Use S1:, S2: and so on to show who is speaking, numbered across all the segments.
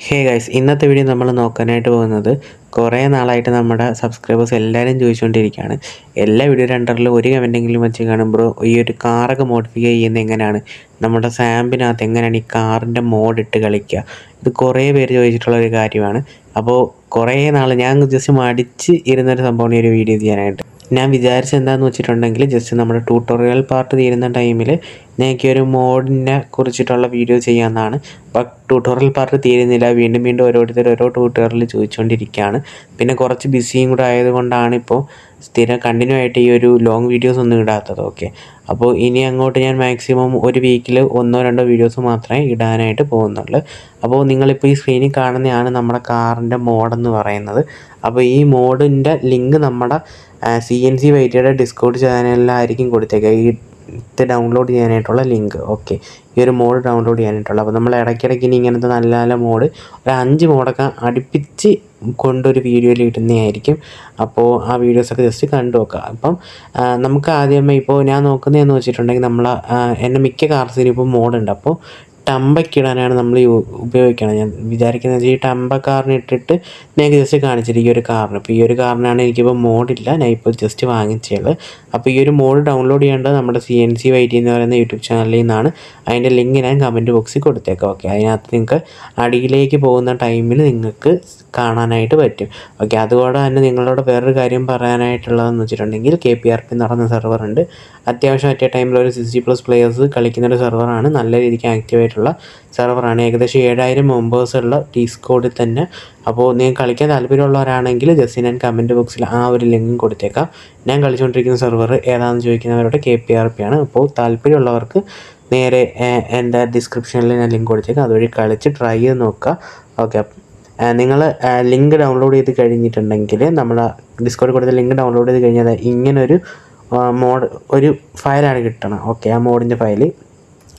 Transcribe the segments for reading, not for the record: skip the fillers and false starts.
S1: Hey guys, ഇന്നത്തെ video നമ്മൾ നോക്കാനായിട്ട് പോകുന്നത് കുറേ നാളായിട്ട് നമ്മുടെ സബ്സ്ക്രൈബേഴ്സ് എല്ലാവരും ചോദിച്ചുകൊണ്ടിരിക്കുകയാണ്. എല്ലാ വീഡിയോയുടെ അണ്ടറിൽ ഒരു കമൻറ്റെങ്കിലും വെച്ച് കാണുമ്പോൾ ഈ ഒരു കാറൊക്കെ മോഡിഫൈ ചെയ്യുന്നത് എങ്ങനെയാണ്, നമ്മുടെ സാമ്പിനകത്ത് എങ്ങനെയാണ് ഈ കാറിൻ്റെ മോഡിട്ട് കളിക്കുക, ഇത് കുറേ പേര് ചോദിച്ചിട്ടുള്ളൊരു കാര്യമാണ്. അപ്പോൾ കുറേ നാൾ ഞാൻ ജസ്റ്റ് മടിച്ച് ഇരുന്നൊരു സംഭവമാണ് ഈ ഒരു വീഡിയോ ചെയ്യാനായിട്ട്. ഞാൻ വിചാരിച്ചത് എന്താണെന്ന് വെച്ചിട്ടുണ്ടെങ്കിൽ ജസ്റ്റ് നമ്മുടെ ട്യൂട്ടോറിയൽ പാർട്ട് തീരുന്ന ടൈമിൽ എനിക്ക് ഒരു മോഡിനെ കുറിച്ചിട്ടുള്ള വീഡിയോ ചെയ്യാമെന്നാണ്. ബട്ട് ട്യൂട്ടോറിയൽ പാർട്ട് തീരുന്നില്ല, വീണ്ടും വീണ്ടും ഓരോ ട്യൂട്ടോറിയൽ ചോദിച്ചുകൊണ്ടിരിക്കുകയാണ്. പിന്നെ കുറച്ച് ബിസിയും കൂടെ ആയതുകൊണ്ടാണ് ഇപ്പോൾ സ്ഥിരം കണ്ടിന്യൂ ആയിട്ട് ഈ ഒരു ലോങ് വീഡിയോസ് ഒന്നും ഇടാത്തത്. ഓക്കെ, അപ്പോൾ ഇനി അങ്ങോട്ട് ഞാൻ മാക്സിമം ഒരു വീക്കിൽ 1-2 വീഡിയോസ് മാത്രമേ ഇടാനായിട്ട് പോകുന്നുള്ളൂ. അപ്പോൾ നിങ്ങളിപ്പോൾ ഈ സ്ക്രീനിൽ കാണുന്നതാണ് നമ്മുടെ കാറിൻ്റെ മോഡെന്ന് പറയുന്നത്. അപ്പോൾ ഈ മോഡിൻ്റെ ലിങ്ക് നമ്മുടെ CNC വൈറ്റിയുടെ ഡിസ്കൗണ്ട് ചാനലിലായിരിക്കും കൊടുത്തേക്കുക, ഇത് ഡൗൺലോഡ് ചെയ്യാനായിട്ടുള്ള ലിങ്ക്. ഓക്കെ, ഈ ഒരു മോഡ് ഡൗൺലോഡ് ചെയ്യാനായിട്ടുള്ള. അപ്പോൾ നമ്മൾ ഇടയ്ക്കിടയ്ക്ക് ഇനി ഇങ്ങനത്തെ നല്ല നല്ല മോഡ് ഒരു 5 മോഡൊക്കെ അടുപ്പിച്ച് കൊണ്ടൊരു വീഡിയോയിൽ ഇടുന്നതായിരിക്കും. അപ്പോൾ ആ വീഡിയോസൊക്കെ ജസ്റ്റ് കണ്ടു നോക്കുക. അപ്പം നമുക്ക് ആദ്യമേ ഇപ്പോൾ ഞാൻ നോക്കുന്നതെന്ന് വെച്ചിട്ടുണ്ടെങ്കിൽ എൻ്റെ മിക്ക കാർസിനും ഇപ്പോൾ മോഡുണ്ട്. അപ്പോൾ ടമ്പയ്ക്കിടാനാണ് നമ്മൾ ഉപയോഗിക്കണം. ഞാൻ വിചാരിക്കുന്നത് ഈ ടമ്പ കാറിന് ഇട്ടിട്ട് ഞാൻ ജസ്റ്റ് കാണിച്ചിരിക്കും ഈ ഒരു കാറിന്. ഇപ്പോൾ ഈ ഒരു കാറിനാണ് എനിക്കിപ്പോൾ മോഡില്ല, ഞാൻ ഇപ്പോൾ ജസ്റ്റ് വാങ്ങിച്ചത്. അപ്പോൾ ഈ ഒരു മോഡ് ഡൗൺലോഡ് ചെയ്യേണ്ടത് നമ്മുടെ CNC വൈറ്റി എന്ന് പറയുന്ന യൂട്യൂബ് ചാനലിൽ നിന്നാണ്. അതിൻ്റെ ലിങ്ക് ഞാൻ കമൻറ്റ് ബോക്സിൽ കൊടുത്തേക്കാം. ഓക്കെ, അതിനകത്ത് നിങ്ങൾക്ക് അടിയിലേക്ക് പോകുന്ന ടൈമിൽ നിങ്ങൾക്ക് കാണാനായിട്ട് പറ്റും. ഓക്കെ, അതുകൂടെ തന്നെ നിങ്ങളോട് വേറൊരു കാര്യം പറയാനായിട്ടുള്ളതെന്ന് വെച്ചിട്ടുണ്ടെങ്കിൽ KPRP എന്ന് പറയുന്ന സെർവറുണ്ട്. അത്യാവശ്യം അറ്റ് എ ടൈമിൽ ഒരു 60+ പ്ലേയേഴ്സ് കളിക്കുന്നൊരു സെർവറാണ്. നല്ല രീതിക്ക് ആക്റ്റീവായിട്ടുള്ള സെർവറാണ്. ഏകദേശം 7000 മെമ്പേഴ്സുള്ള ഡിസ്കോഡിൽ തന്നെ. അപ്പോൾ നിങ്ങൾ കളിക്കാൻ താല്പര്യമുള്ളവരാണെങ്കിൽ ജസ്റ്റ് ഞാൻ കമൻറ്റ് ബോക്സിൽ ആ ഒരു ലിങ്കും കൊടുത്തേക്കാം. ഞാൻ കളിച്ചുകൊണ്ടിരിക്കുന്ന സെർവർ ഏതാണെന്ന് ചോദിക്കുന്നവരോട് KPRP ആണ്. അപ്പോൾ താല്പര്യമുള്ളവർക്ക് നേരെ എൻ്റെ ഡിസ്ക്രിപ്ഷനിൽ ഞാൻ ലിങ്ക് കൊടുത്തേക്കാം, അതുവഴി കളിച്ച് ട്രൈ ചെയ്ത് നോക്കുക. ഓക്കെ, നിങ്ങൾ ലിങ്ക് ഡൗൺലോഡ് ചെയ്ത് കഴിഞ്ഞിട്ടുണ്ടെങ്കിൽ നമ്മുടെ ഡിസ്കോഡിൽ കൊടുത്ത ലിങ്ക് ഡൗൺലോഡ് ചെയ്ത് കഴിഞ്ഞാൽ ഇങ്ങനൊരു മോഡ് ഒരു ഫയലാണ് കിട്ടണം. ഓക്കെ, ആ മോഡിൻ്റെ ഫയൽ.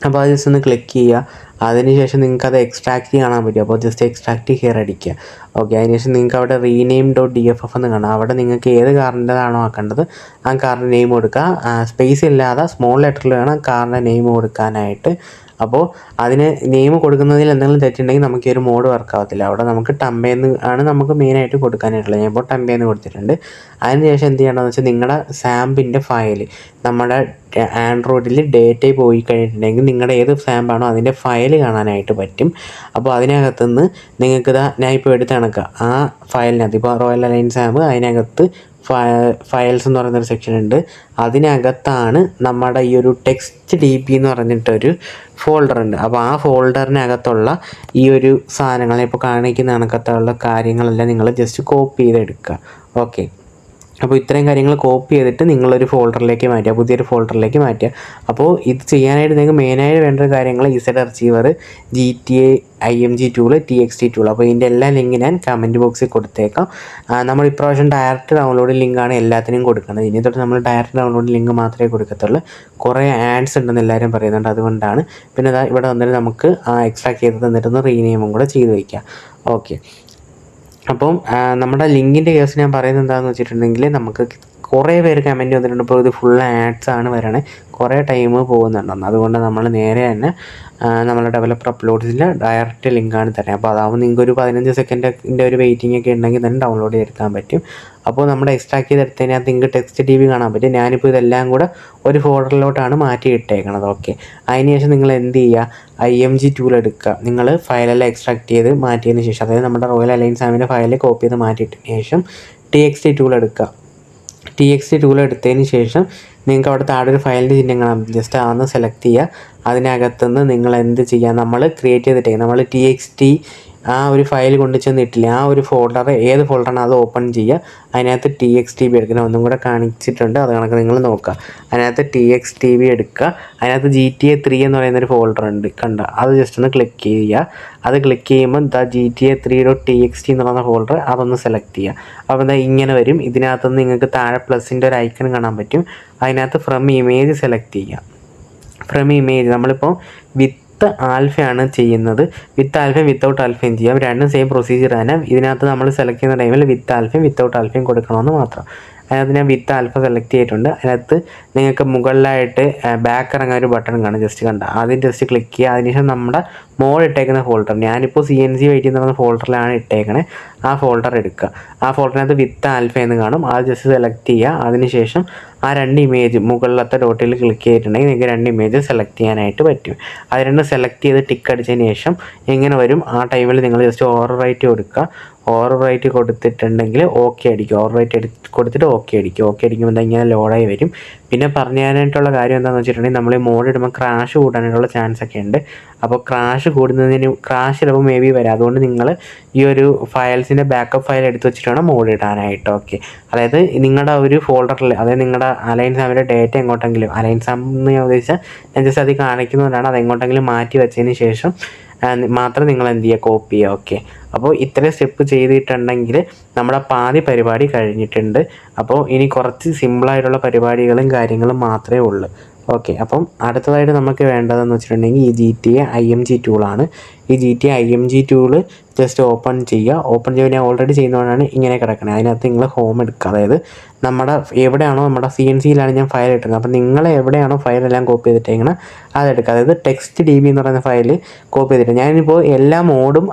S1: അപ്പോൾ അത് ജസ്റ്റ് ഒന്ന് ക്ലിക്ക് ചെയ്യുക. അതിനുശേഷം നിങ്ങൾക്ക് അത് എക്സ്ട്രാക്റ്റ് കാണാൻ പറ്റും. അപ്പോൾ ജസ്റ്റ് എക്സ്ട്രാക്റ്റ് ഹിയർ അടിക്കുക. ഓക്കെ, അതിനുശേഷം നിങ്ങൾക്ക് അവിടെ rename.dff എന്ന് കാണാം. അവിടെ നിങ്ങൾക്ക് ഏത് കാറിൻ്റെതാണോ ആക്കേണ്ടത് ആ കാറിൻ്റെ നെയിം കൊടുക്കുക. സ്പേസ് ഇല്ലാതെ സ്മോൾ ലെറ്ററിൽ വേണം കാറിൻ്റെ നെയിം കൊടുക്കാനായിട്ട്. അപ്പോൾ അതിന് നെയിം കൊടുക്കുന്നതിൽ എന്തെങ്കിലും തെറ്റുണ്ടെങ്കിൽ നമുക്ക് ഈ ഒരു മോഡ് വർക്കാവത്തില്ല. അവിടെ നമുക്ക് ടമ്പേന്ന് ആണ് നമുക്ക് മെയിനായിട്ട് കൊടുക്കാനായിട്ടുള്ളത്. ഞാൻ ഇപ്പോൾ ടമ്പേന്ന് കൊടുത്തിട്ടുണ്ട്. അതിനുശേഷം എന്ത് ചെയ്യണമെന്ന് വെച്ചാൽ നിങ്ങളുടെ സാമ്പിൻ്റെ ഫയൽ നമ്മുടെ ആൻഡ്രോയിഡിൽ ഡേറ്റ പോയി കഴിഞ്ഞിട്ടുണ്ടെങ്കിൽ നിങ്ങളുടെ ഏത് സാമ്പാണോ അതിൻ്റെ ഫയൽ കാണാനായിട്ട് പറ്റും. അപ്പോൾ അതിനകത്തുനിന്ന് നിങ്ങൾക്ക് ഞാൻ ഇപ്പോൾ എടുത്ത് കണക്കുക ആ ഫയലിനകത്ത്, ഇപ്പോൾ റോയൽ അലൈൻസ് സാമ്പ് അതിനകത്ത് ഫയൽസ് എന്ന് പറയുന്നൊരു സെക്ഷൻ ഉണ്ട്. അതിനകത്താണ് നമ്മുടെ ഈ ഒരു ടെക്സ്റ്റ് DB എന്ന് പറഞ്ഞിട്ടൊരു ഫോൾഡർ ഉണ്ട്. അപ്പോൾ ആ ഫോൾഡറിനകത്തുള്ള ഈ ഒരു സാധനങ്ങൾ ഇപ്പോൾ കാണിക്കുന്ന കണക്കത്തുള്ള കാര്യങ്ങളെല്ലാം നിങ്ങൾ ജസ്റ്റ് കോപ്പി ചെയ്തെടുക്കുക. ഓക്കെ, അപ്പോൾ ഇത്രയും കാര്യങ്ങൾ കോപ്പി ചെയ്തിട്ട് നിങ്ങളൊരു ഫോൾഡറിലേക്ക് മാറ്റുക, പുതിയൊരു ഫോൾഡറിലേക്ക് മാറ്റുക. അപ്പോൾ ഇത് ചെയ്യാനായിട്ട് നിങ്ങൾക്ക് മെയിനായിട്ട് വേണ്ട കാര്യങ്ങൾ ZArchiver, GTA, IMG tool, TXT tool. അപ്പോൾ ഇതിൻ്റെ എല്ലാ ലിങ്ക് ഞാൻ കമൻറ്റ് ബോക്സിൽ കൊടുത്തേക്കാം. നമ്മൾ ഇപ്രാവശ്യം ഡയറക്റ്റ് ഡൗൺലോഡ് ലിങ്കാണ് എല്ലാത്തിനും കൊടുക്കുന്നത്. ഇനി തൊട്ട് നമ്മൾ ഡയറക്റ്റ് ഡൗൺലോഡ് ലിങ്ക് മാത്രമേ കൊടുക്കത്തുള്ളൂ. കുറേ ആഡ്സ് ഉണ്ടെന്ന് എല്ലാവരും പറയുന്നുണ്ട്, അതുകൊണ്ടാണ്. പിന്നെ ഇവിടെ വന്നിട്ട് നമുക്ക് എക്സ്ട്രാക്ട് ചെയ്ത് തന്നിട്ടൊന്ന് റീനെയിമും കൂടെ ചെയ്ത് വയ്ക്കാം. ഓക്കെ, അപ്പം നമ്മുടെ ലിങ്കിൻ്റെ കേസ് ഞാൻ പറയുന്നത് എന്താണെന്ന് വെച്ചിട്ടുണ്ടെങ്കിൽ നമുക്ക് കുറേ പേര് കമൻറ്റ് വന്നിട്ടുണ്ട്. ഇപ്പോൾ ഇത് ഫുൾ ആഡ്സാണ് വരണേ, കുറേ ടൈം പോകുന്നുണ്ടെന്ന്. അതുകൊണ്ട് നമ്മൾ നേരെ തന്നെ നമ്മളെ ഡെവലപ്പർ അപ്ലോഡ്സിൽ ഡയറക്റ്റ് ലിങ്കാണ് തരുന്നത്. അപ്പോൾ അതാവുമ്പോൾ നിങ്ങൾക്ക് ഒരു 15 സെക്കൻഡിൻ്റെ ഒരു വെയിറ്റിംഗ് ഒക്കെ ഉണ്ടെങ്കിൽ തന്നെ ഡൗൺലോഡ് ചെയ്തെടുക്കാൻ പറ്റും. അപ്പോൾ നമ്മുടെ എക്സ്ട്രാക്ട് ചെയ്തെടുത്തതിനകത്ത് നിങ്ങൾക്ക് ടെക്സ്റ്റ് DB കാണാൻ പറ്റും. ഞാനിപ്പോൾ ഇതെല്ലാം കൂടെ ഒരു ഫോൾഡറിലോട്ടാണ് മാറ്റി ഇട്ടേക്കണത്. ഓക്കെ, അതിനുശേഷം നിങ്ങൾ എന്ത് ചെയ്യുക, IMG ടൂൾ എടുക്കുക. നിങ്ങൾ ഫയലെല്ലാം എക്സ്ട്രാക്ട് ചെയ്ത് മാറ്റിയതിന് ശേഷം, അതായത് നമ്മുടെ റോയൽ അലൈൻസ് സാമിൻ്റെ ഫയൽ കോപ്പി ചെയ്ത് മാറ്റിയിട്ടതിന് ശേഷം TXT ടൂൾ എടുക്കുക. TXT ടൂൾ എടുത്തതിന് ശേഷം നിങ്ങൾക്ക് അവിടെ താഴെ ഒരു ഫയലിൻ്റെ ചിഹ്നം കാണാം, ജസ്റ്റ് അതൊന്ന് സെലക്ട് ചെയ്യുക. അതിനകത്തുനിന്ന് നിങ്ങൾ എന്ത് ചെയ്യുക, നമ്മൾ ക്രിയേറ്റ് ചെയ്തിട്ടേ നമ്മൾ TXT ആ ഒരു ഫയൽ കൊണ്ട് ചെന്നിട്ടില്ല, ആ ഒരു ഫോൾഡർ ഏത് ഫോൾഡറാണ് അത് ഓപ്പൺ ചെയ്യുക. അതിനകത്ത് TXTB എടുക്കണം, ഒന്നും കൂടെ കാണിച്ചിട്ടുണ്ട്, അത് കണക്ക് നിങ്ങൾ നോക്കുക. അതിനകത്ത് TXTB എടുക്കുക. അതിനകത്ത് GTA 3 എന്ന് പറയുന്നൊരു ഫോൾഡർ ഉണ്ട്, കണ്ട, അത് ജസ്റ്റ് ഒന്ന് ക്ലിക്ക് ചെയ്യുക. അത് ക്ലിക്ക് ചെയ്യുമ്പോൾ GTA3.txt എന്ന് പറയുന്ന ഫോൾഡർ അതൊന്ന് സെലക്ട് ചെയ്യുക. അപ്പോൾ എന്താ ഇങ്ങനെ വരും. ഇതിനകത്തുനിന്ന് നിങ്ങൾക്ക് താഴെ പ്ലസിൻ്റെ ഒരു ഐക്കൺ കാണാൻ പറ്റും. അതിനകത്ത് ഫ്രം ഇമേജ് സെലക്ട് ചെയ്യുക. ഫ്രം ഇമേജ് നമ്മളിപ്പോൾ വിത്ത് ആൽഫയാണ് ചെയ്യുന്നത്. വിത്ത് ആൽഫയും വിത്തൗട്ട് ആൽഫയും ചെയ്യാം, രണ്ടും സെയിം പ്രൊസീജിയർ തന്നെ. ഇതിനകത്ത് നമ്മൾ സെലക്ട് ചെയ്യുന്ന ടൈമിൽ വിത്ത് ആൽഫയും വിത്തൗട്ട് ആൽഫയും കൊടുക്കണമെന്ന് മാത്രം. അതിനകത്ത് ഞാൻ വിത്ത് ആൽഫ സെലക്ട് ചെയ്തിട്ടുണ്ട്. അതിനകത്ത് നിങ്ങൾക്ക് മുകളിലായിട്ട് ബാക്ക് ഇറങ്ങാൻ ഒരു ബട്ടൺ കാണും, ജസ്റ്റ് കണ്ട ആദ്യം ജസ്റ്റ് ക്ലിക്ക് ചെയ്യുക. അതിനുശേഷം നമ്മുടെ മോഡ് ഇട്ടേക്കുന്ന ഫോൾഡർ, ഞാനിപ്പോൾ CNC വെയിറ്റ് എന്ന് പറയുന്ന ഫോൾഡറിലാണ് ഇട്ടേക്കണേ, ആ ഫോൾഡർ എടുക്കുക. ആ ഫോൾഡറിനകത്ത് വിത്ത് ആൽഫ എന്ന് കാണും, അത് ജസ്റ്റ് സെലക്ട് ചെയ്യുക. അതിനുശേഷം ആ 2 ഇമേജ് മുകളിലത്തെ ഡോട്ടിൽ ക്ലിക്ക് ചെയ്തിട്ടുണ്ടെങ്കിൽ നിങ്ങൾക്ക് 2 ഇമേജ് സെലക്ട് ചെയ്യാനായിട്ട് പറ്റും. അത് 2 സെലക്ട് ചെയ്ത് ടിക്ക് അടിച്ചതിന് ശേഷം എങ്ങനെ വരും, ആ ടൈമിൽ നിങ്ങൾ ജസ്റ്റ് ഓവർ റൈറ്റ് കൊടുക്കുക. ഓവർ റൈറ്റ് കൊടുത്തിട്ടുണ്ടെങ്കിൽ ഓക്കെ അടിക്കും, ഓവർ റൈറ്റ് കൊടുത്തിട്ട് ഓക്കെ അടിക്കും. ഓക്കെ അടിക്കുമ്പോൾ എന്താ ഇങ്ങനെ ലോഡായി വരും. പിന്നെ പറഞ്ഞു തരാനായിട്ടുള്ള കാര്യം എന്താണെന്ന് വെച്ചിട്ടുണ്ടെങ്കിൽ നമ്മൾ ഈ മോഡ് ഇടുമ്പോൾ ക്രാഷ് കൂടാനായിട്ടുള്ള ചാൻസ് ഒക്കെ ഉണ്ട്. അപ്പോൾ ക്രാഷ് ചിലപ്പോൾ മേ ബി വരാം. അതുകൊണ്ട് നിങ്ങൾ ഈ ഒരു ഫയൽസിൻ്റെ ബാക്കപ്പ് ഫയൽ എടുത്ത് വെച്ചിട്ട് വേണം മോഡ് ഇടാനായിട്ട്. ഓക്കെ, അതായത് നിങ്ങളുടെ ഒരു ഫോൾഡറിൽ, അതായത് നിങ്ങളുടെ അലൈൻ സാമിൻ്റെ ഡേറ്റ എങ്ങോട്ടെങ്കിലും, അലൈൻ സാം എന്ന് ഞാൻ ഉദ്ദേശിച്ചാൽ ഞാൻ ജസ്റ്റ് അത് കാണിക്കുന്നതുകൊണ്ടാണ്, അത് എങ്ങോട്ടെങ്കിലും മാറ്റി വെച്ചതിന് ശേഷം മാത്രം നിങ്ങൾ എന്ത് ചെയ്യുക, കോപ്പി ചെയ്യുക. ഓക്കെ, അപ്പോൾ ഇത്രയും സ്റ്റെപ്പ് ചെയ്തിട്ടുണ്ടെങ്കിൽ നമ്മുടെ പാതി പരിപാടി കഴിഞ്ഞിട്ടുണ്ട്. അപ്പോൾ ഇനി കുറച്ച് സിമ്പിളായിട്ടുള്ള പരിപാടികളും കാര്യങ്ങളും മാത്രമേ ഉള്ളൂ. ഓക്കെ, അപ്പം അടുത്തതായിട്ട് നമുക്ക് വേണ്ടതെന്ന് വെച്ചിട്ടുണ്ടെങ്കിൽ ഈ GTA IMG ടൂളാണ്. ഈ GTA IMG tool just open ചെയ്യുക. ഓപ്പൺ ചെയ്യുമ്പോൾ ഞാൻ ഓൾറെഡി ചെയ്യുന്നതുകൊണ്ടാണ് ഇങ്ങനെ കിടക്കുന്നത്. അതിനകത്ത് നിങ്ങൾ ഹോം എടുക്കുക, അതായത് നമ്മുടെ എവിടെയാണോ നമ്മുടെ CNCയിലാണ് ഞാൻ ഫയൽ ഇട്ടിരുന്നത്, അപ്പോൾ നിങ്ങൾ എവിടെയാണോ ഫയലെല്ലാം കോപ്പി ചെയ്തിട്ടേക്കണം അതെടുക്കുക. അതായത് TextDB എന്ന് പറയുന്ന ഫയൽ കോപ്പി ചെയ്തിട്ട്, ഞാനിപ്പോൾ എല്ലാ മോഡും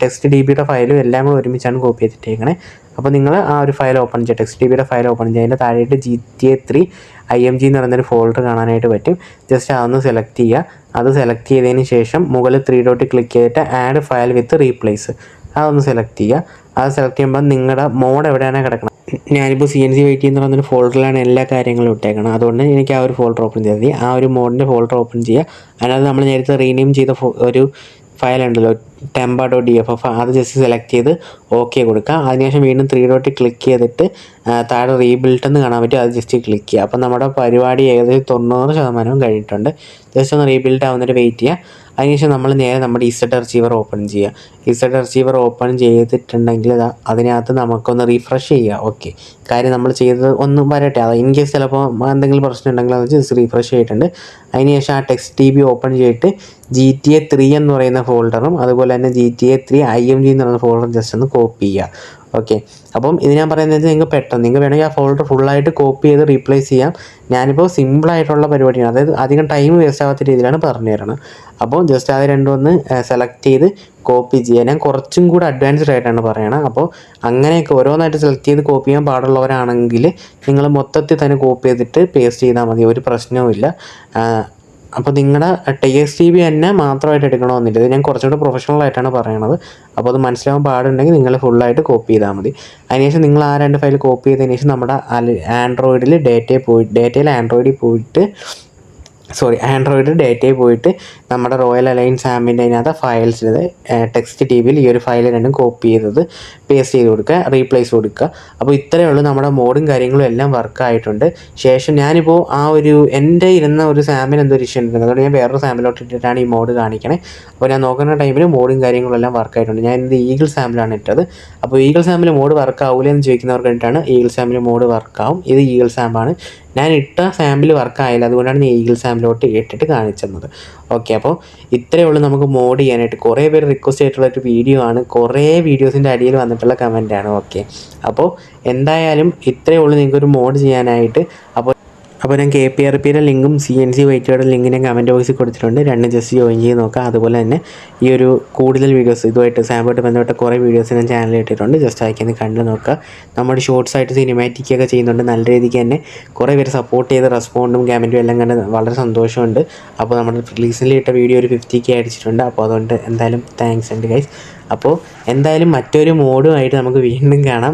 S1: TextDBയുടെ ഫയലും എല്ലാം കൂടെ ഒരുമിച്ചാണ് കോപ്പി ചെയ്തിട്ടേക്കണേ. അപ്പോൾ നിങ്ങൾ ആ ഒരു ഫയൽ ഓപ്പൺ ചെയ്യുക, TextDBയുടെ ഫയൽ ഓപ്പൺ ചെയ്യുക. അതിൻ്റെ താഴെയിട്ട് GTA 3 IMG എന്ന് പറയുന്നൊരു ഫോൾഡർ കാണാനായിട്ട് പറ്റും. ജസ്റ്റ് അതൊന്ന് സെലക്ട് ചെയ്യുക. അത് സെലക്ട് ചെയ്തതിന് ശേഷം മുകളിൽ 3 ഡോട്ട് ക്ലിക്ക് ചെയ്തിട്ട് ആഡ് ഫയൽ വിത്ത് റീപ്ലേസ് അതൊന്ന് സെലക്ട് ചെയ്യുക. അത് സെലക്ട് ചെയ്യുമ്പോൾ നിങ്ങളുടെ മോഡ് എവിടെയാണ് കിടക്കണം, ഞാനിപ്പോൾ CNC വെയിറ്റ് എന്ന് പറയുന്നൊരു ഫോൾഡറിലാണ് എല്ലാ കാര്യങ്ങളും ഇട്ടേക്കണം. അതുകൊണ്ട് എനിക്ക് ആ ഒരു ഫോൾഡർ ഓപ്പൺ ചെയ്താൽ മതി. ആ ഒരു മോഡിൻ്റെ ഫോൾഡർ ഓപ്പൺ ചെയ്യുക. അതിനകത്ത് നമ്മൾ നേരത്തെ റീനെയിം ചെയ്ത ഒരു ഫയൽ ഉണ്ടല്ലോ, tempa.dff, അത് ജസ്റ്റ് സെലക്ട് ചെയ്ത് ഓക്കെ കൊടുക്കുക. അതിനുശേഷം വീണ്ടും 3 ഡോട്ട് ക്ലിക്ക് ചെയ്തിട്ട് താഴെ റീബിൽഡ് എന്ന് കാണാൻ പറ്റും, അത് ജസ്റ്റ് ക്ലിക്ക് ചെയ്യുക. അപ്പോൾ നമ്മുടെ പരിപാടി ഏകദേശം 90% കഴിഞ്ഞിട്ടുണ്ട്. ജസ്റ്റ് ഒന്ന് റീബിൽഡ് ആവുന്നതിന് വെയിറ്റ് ചെയ്യുക. അതിനുശേഷം നമ്മൾ നേരെ നമ്മുടെ ഇസഡ് അർച്ചീവർ ഓപ്പൺ ചെയ്യുക. ഇസഡ് അർച്ചീവർ ഓപ്പൺ ചെയ്തിട്ടുണ്ടെങ്കിൽ അതിനകത്ത് നമുക്കൊന്ന് റീഫ്രഷ് ചെയ്യുക. ഓക്കെ, കാര്യം നമ്മൾ ചെയ്തത് ഒന്നും വരട്ടെ, അത് ഇൻ കേസ് ചിലപ്പോൾ എന്തെങ്കിലും പ്രശ്നം ഉണ്ടെങ്കിൽ അത് ജസ്റ്റ് റീഫ്രഷ് ചെയ്തിട്ടുണ്ട്. അതിനുശേഷം ആ TextDB ഓപ്പൺ ചെയ്തിട്ട് GTA 3 എന്ന് പറയുന്ന ഫോൾഡറും അതുപോലെ തന്നെ GTA 3 IMG എന്ന് പറയുന്ന ഫോൾഡറും ജസ്റ്റ് ഒന്ന് കോപ്പി ചെയ്യുക. ഓക്കെ, അപ്പം ഇത് ഞാൻ പറയുന്നത് നിങ്ങൾക്ക് പെട്ടെന്ന് നിങ്ങൾക്ക് വേണമെങ്കിൽ ആ ഫോൾഡർ ഫുള്ളായിട്ട് കോപ്പി ചെയ്ത് റീപ്ലേസ് ചെയ്യാം. ഞാനിപ്പോൾ സിമ്പിളായിട്ടുള്ള പരിപാടിയാണ്, അതായത് അധികം ടൈം വേസ്റ്റ് ആവാത്ത രീതിയിലാണ് പറഞ്ഞു തരണം. അപ്പോൾ ജസ്റ്റ് അത് രണ്ടും ഒന്ന് സെലക്ട് ചെയ്ത് കോപ്പി ചെയ്യുക. ഞാൻ കുറച്ചും കൂടെ അഡ്വാൻസ്ഡ് ആയിട്ടാണ് പറയണത്. അപ്പോൾ അങ്ങനെയൊക്കെ ഓരോന്നായിട്ട് സെലക്ട് ചെയ്ത് കോപ്പി ചെയ്യാൻ പാടുള്ളവരാണെങ്കിൽ നിങ്ങൾ മൊത്തത്തിൽ തന്നെ കോപ്പി ചെയ്തിട്ട് പേസ്റ്റ് ചെയ്താൽ മതി, ഒരു പ്രശ്നവുമില്ല. അപ്പോൾ നിങ്ങളുടെ TXTB തന്നെ മാത്രമായിട്ട് എടുക്കണമെന്നില്ല, ഇത് ഞാൻ കുറച്ചുകൂടെ പ്രൊഫഷണൽ ആയിട്ടാണ് പറയണത്. അപ്പോൾ അത് മനസ്സിലാവാൻ പാടുണ്ടെങ്കിൽ നിങ്ങൾ ഫുള്ളായിട്ട് കോപ്പി ചെയ്താൽ മതി. അതിനുശേഷം നിങ്ങൾ ആ 2 ഫയൽ കോപ്പി ചെയ്തതിന് ശേഷം നമ്മുടെ ആൻഡ്രോയിഡിൽ ഡേറ്റയിൽ പോയിട്ട് നമ്മുടെ റോയൽ അലൈൻ സാമിൻ്റെ അതിനകത്ത് ഫയൽസിൽ TextDBയിൽ ഈ ഒരു ഫയൽ രണ്ടും കോപ്പി ചെയ്തത് പേസ്റ്റ് ചെയ്ത് കൊടുക്കുക, റീപ്ലേസ് കൊടുക്കുക. അപ്പോൾ ഇത്രയേ ഉള്ളൂ, നമ്മുടെ മോഡും കാര്യങ്ങളും എല്ലാം വർക്കായിട്ടുണ്ട്. ശേഷം ഞാനിപ്പോൾ എൻ്റെ ഇരുന്ന ഒരു സാമിൽ എന്തൊരു ഇഷ്യൂ ഉണ്ട്, അതുകൊണ്ട് ഞാൻ വേറൊരു സാമിലോട്ട് ഇട്ടിട്ടാണ് ഈ മോഡ് കാണിക്കണേ. അപ്പോൾ ഞാൻ നോക്കുന്ന ടൈമിൽ മോഡും കാര്യങ്ങളും എല്ലാം വർക്കായിട്ടുണ്ട്. ഞാൻ ഇത് ഈഗിൾ സാമിലാണ് ഇട്ടത്. അപ്പോൾ ഈഗിൾ സാമിൽ മോഡ് വർക്കാവില്ല എന്ന് ചോദിക്കുന്നവർക്ക് വേണ്ടിയിട്ടാണ് ഈഗിൾ സാമിൽ മോഡ് വർക്കാവും. ഇത് ഈഗിൾ സാമ്പാണ്, ഞാൻ ഇട്ട സാമ്പിൾ വർക്കായില്ല, അതുകൊണ്ടാണ് ഞാൻ ഈഗിൾ സാമ്പിലോട്ട് ഇട്ടിട്ട് കാണിച്ചത്. ഓക്കെ, അപ്പോൾ ഇത്രയേ ഉള്ളൂ നമുക്ക് മോഡ് ചെയ്യാനായിട്ട്. കുറേ പേര് റിക്വസ്റ്റ് ആയിട്ടുള്ളൊരു വീഡിയോ ആണ്, കുറേ വീഡിയോസിൻ്റെ അടിയിൽ വന്നിട്ടുള്ള കമൻറ്റാണ്. ഓക്കെ, അപ്പോൾ എന്തായാലും ഇത്രയേ ഉള്ളൂ നിങ്ങൾക്കൊരു മോഡ് ചെയ്യാനായിട്ട്. അപ്പോൾ ഞാൻ KPRPയുടെ ലിങ്കും CNC വെയിറ്റയുടെ ലിങ്ക് ഞാൻ കമൻറ്റ് ബോക്സിൽ കൊടുത്തിട്ടുണ്ട്, രണ്ടും ജസ്റ്റ് ജോയിൻ ചെയ്ത് നോക്കുക. അതുപോലെ തന്നെ ഈ ഒരു കൂടുതൽ വീഡിയോസ് ഇതുമായിട്ട് സാമ്പായിട്ട് ബന്ധപ്പെട്ട കുറേ വീഡിയോസ് ഞാൻ ചാനലിൽ ഇട്ടിട്ടുണ്ട്, ജസ്റ്റ് അയക്കുന്നത് കണ്ടു നോക്കുക. നമ്മൾ ഷോർട്സ് ആയിട്ട് സിനിമാറ്റിക്കൊക്കെ ചെയ്യുന്നുണ്ട്, നല്ല രീതിക്ക് തന്നെ കുറേ പേര് സപ്പോർട്ട് ചെയ്ത് റെസ്പോണ്ടും കമൻറ്റും എല്ലാം കണ്ട് വളരെ സന്തോഷമുണ്ട്. അപ്പോൾ നമ്മുടെ റീസെൻ്റ്ലി ഇട്ട വീഡിയോ ഒരു 50K അടിച്ചിട്ടുണ്ട്. അപ്പോൾ അതുകൊണ്ട് എന്തായാലും താങ്ക്സ് ഉണ്ട് ഗൈസ്. അപ്പോൾ എന്തായാലും മറ്റൊരു മോഡുമായിട്ട് നമുക്ക് വീണ്ടും കാണാം.